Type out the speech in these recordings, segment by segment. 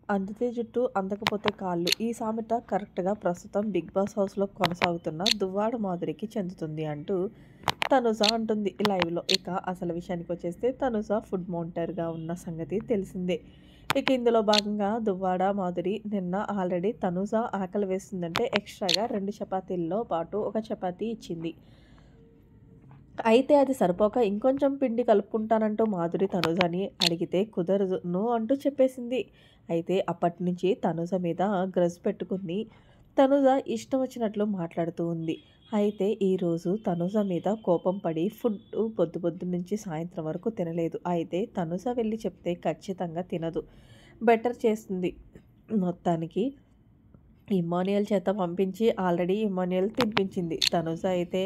అందితే జుట్టు అందకపోతే కాళ్ళు. ఈ సామెత కరెక్ట్‌గా ప్రస్తుతం 'బిగ్ బాస్' హౌస్‌లో కొనసాగుతున్న దువ్వాడ మాధురికి చెందుతుంది అంటూ తనుజ అంటుంది లైవ్‌లో. ఇక అసలు విషయానికొచ్చేస్తే తనుజ ఫుడ్ మౌంటైర్‌గా ఉన్న సంగతి తెలిసిందే. ఇక ఇందులో భాగంగా దువ్వాడ మాధురి నిన్న ఆల్రెడీ తనుజ ఆకలి వేస్తుందంటే ఎక్స్‌ట్రాగా 2 చపాతీల్లో పాటు ఒక చపాతీ ఇచ్చింది. అయితే అది సరిపోక ఇంకొంచెం పిండి కలుపుకుంటానంటూ మాధురి తనుజని అడిగితే కుదరదు, నో అంటూ చెప్పేసింది. అయితే అప్పటినుంచి తనుజ మీద గ్రజ్ పెట్టుకుంది. తనుజ ఇష్టం వచ్చినట్లు మాట్లాడుతూ ఉంది. అయితే ఈరోజు తనుజ మీద కోపం పడి ఫుడ్డు పొద్దున్నుంచి సాయంత్రం వరకు తినలేదు. అయితే తనుజ వెళ్ళి చెప్తే ఖచ్చితంగా తినదు. బెటర్ చేస్తుంది. మొత్తానికి ఇమ్మాన్యుయల్ చేత పంపించి ఆల్రెడీ ఇమ్మాన్యుయల్ తినిపించింది. తనుజ అయితే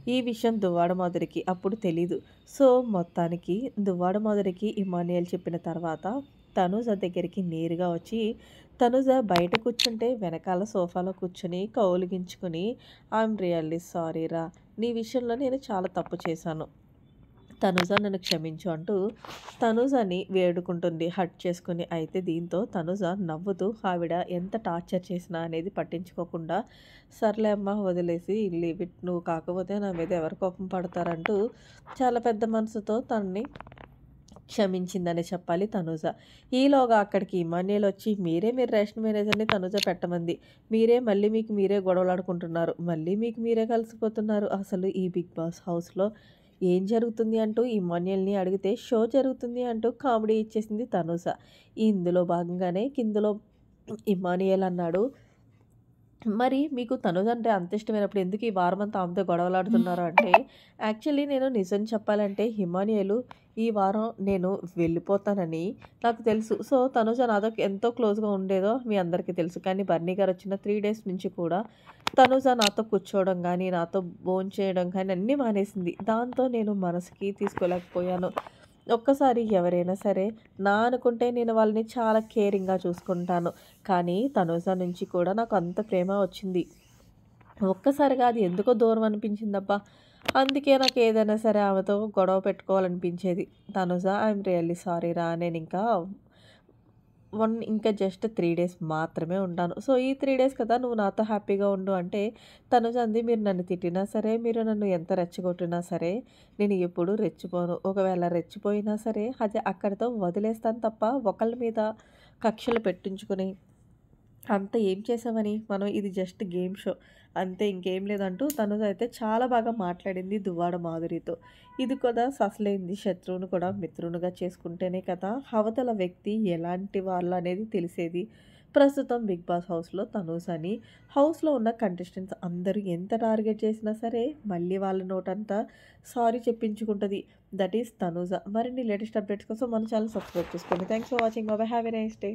ఈ విషయం దువ్వాడ మాధురికి అప్పుడు తెలీదు. సో, మొత్తానికి దువ్వాడ మాధురికి ఇమ్మాన్యుయల్ చెప్పిన తర్వాత తనుజ దగ్గరికి నేరుగా వచ్చి తనుజ బయట కూర్చుంటే వెనకాల సోఫాలో కూర్చొని కౌగిలించుకొని ఐయామ్ రియల్లీ సారీ రా! నీ విషయంలో నేను చాలా తప్పు చేశాను. తనుజ నన్ను క్షమించు అంటూ తనుజని వేడుకుంటుంది హగ్ చేసుకొని. అయితే దీంతో తనుజ నవ్వుతూ ఆవిడ ఎంత టార్చర్ చేసినా అనేది పట్టించుకోకుండా సర్లే అమ్మ వదిలేసి లీవ్ ఇట్, నువ్వు కాకపోతే నా మీద ఎవరు కోపం పడతారంటూ చాలా పెద్ద మనసుతో తనని క్షమించిందనే చెప్పాలి తనుజ. ఈలోగా అక్కడికి ఇమాన్యుయల్ వచ్చి మీరు రేషన్ మేనేజర్‌ని తనుజ పెట్టమంది. మళ్ళీ మీకు మీరే గొడవలాడుకుంటున్నారు. మళ్ళీ మీకు మీరే కలిసిపోతున్నారు. అసలు ఈ 'బిగ్ బాస్' హౌస్‌లో ఏం జరుగుతుంది అంటూ ఇమాన్యుయల్‌ని అడిగితే షో జరుగుతుంది అంటూ కామెడీ ఇచ్చేసింది తనుజ. ఇందులో భాగంగానే కిందలో ఇమాన్యుయల్ అన్నాడు, మరి మీకు తనుజ అంటే అంత ఇష్టమైనప్పుడు ఎందుకు ఈ వారమంతా ఆమెతో గొడవలాడుతున్నారు అంటే, యాక్చువల్లీ నేను నిజం చెప్పాలంటే హిమానియలు ఈ వారం నేను వెళ్ళిపోతానని నాకు తెలుసు. సో, తనుజ నాతో ఎంతో క్లోజ్‌గా ఉండేదో మీ అందరికీ తెలుసు. కానీ బర్నీ గారు వచ్చిన 3 డేస్ నుంచి కూడా తనుజ నాతో కూర్చోవడం గానీ, నాతో భోంచేయడం కానీ అన్నీ మానేసింది. దాంతో నేను మనసుకి తీసుకోలేకపోయాను. ఒక్కసారి ఎవరైనా సరే అనుకుంటే నేను వాళ్ళని చాలా కేరింగ్‌గా చూసుకుంటాను. కానీ తనుజ నుంచి కూడా నాకు అంత ప్రేమ వచ్చింది. ఒక్కసారిగా అది ఎందుకో దూరం అనిపించిందబ్బా! అందుకే నాకు ఏదైనా సరే ఆమెతో గొడవ పెట్టుకోవాలనిపించేది. తనుజ ఐయామ్ రియల్లీ సారీ రా! నేనింకా ఇంకా జస్ట్ 3 డేస్ మాత్రమే ఉంటాను. సో, ఈ 3 డేస్ కదా నువ్వు నాతో హ్యాపీగా ఉండు అంటే తనుజ అంది, మీరు నన్ను తిట్టినా సరే, మీరు నన్ను ఎంత రెచ్చగొట్టినా సరే, నేను ఎప్పుడూ రెచ్చిపోను. ఒకవేళ రెచ్చిపోయినా సరే అది అక్కడితో వదిలేస్తాను తప్ప ఒకళ్ళ మీద కక్షలు పెట్టించుకొని అంత ఏం చేసామని మనం, ఇది జస్ట్ గేమ్ షో అంతే, ఇంకేం లేదంటూ తనుజైతే చాలా బాగా మాట్లాడింది దువ్వాడ మాధురితో. ఇది కూడా అసలైంది, శత్రువును కూడా మిత్రునిగా చేసుకుంటేనే కదా అవతల వ్యక్తి ఎలాంటి వాళ్ళు అనేది తెలిసేది. ప్రస్తుతం 'బిగ్ బాస్' హౌస్‌లో తనూజని హౌస్‌లో ఉన్న కంటెస్టెంట్స్ అందరూ ఎంత టార్గెట్ చేసినా సరే మళ్ళీ వాళ్ళ నోటంతా సారీ చెప్పించుకుంటది. That is Tanuja. మరిన్ని లేటెస్ట్ అప్డేట్స్ కోసం మన ఛానల్ సబ్స్క్రైబ్ చేసుకోండి. Thanks for watching. Bye bye. Have a nice day.